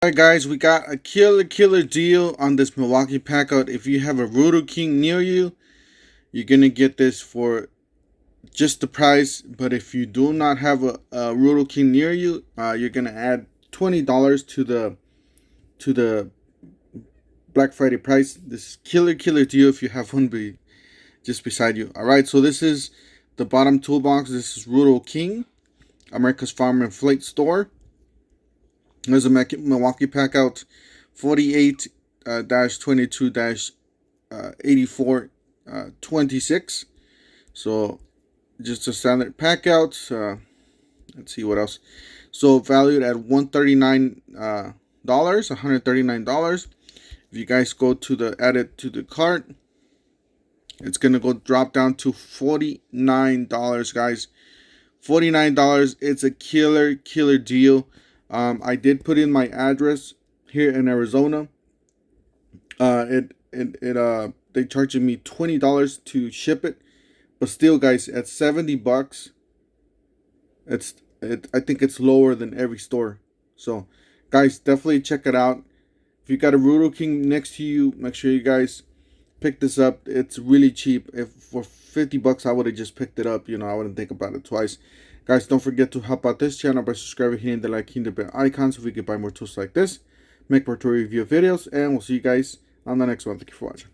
Alright guys, we got a killer deal on this Milwaukee Packout. If you have a Roto King near you, you're gonna get this for just the price. But if you do not have a Roto King near you, you're gonna add $20 to the Black Friday price. This killer deal if you have one just beside you. Alright, so this is the bottom toolbox. This is Roto King, America's Farm and Fleet Store. There's a Milwaukee Packout 48-22-8426. So just a standard Packout. Let's see what else. So valued at $139. If you guys go to add it to the cart, it's gonna drop down to $49, guys. $49. It's a killer deal. I did put in my address here in Arizona. They charged me $20 to ship it, but still, guys, at $70, I think it's lower than every store. So, guys, definitely check it out. If you got a Roto King next to you, make sure you guys pick this up. It's really cheap. If for $50, I would have just picked it up. I wouldn't think about it twice. Guys, don't forget to help out this channel by subscribing, hitting the like, hitting the bell icon so we can buy more tools like this, make more tool review videos, and we'll see you guys on the next one. Thank you for watching.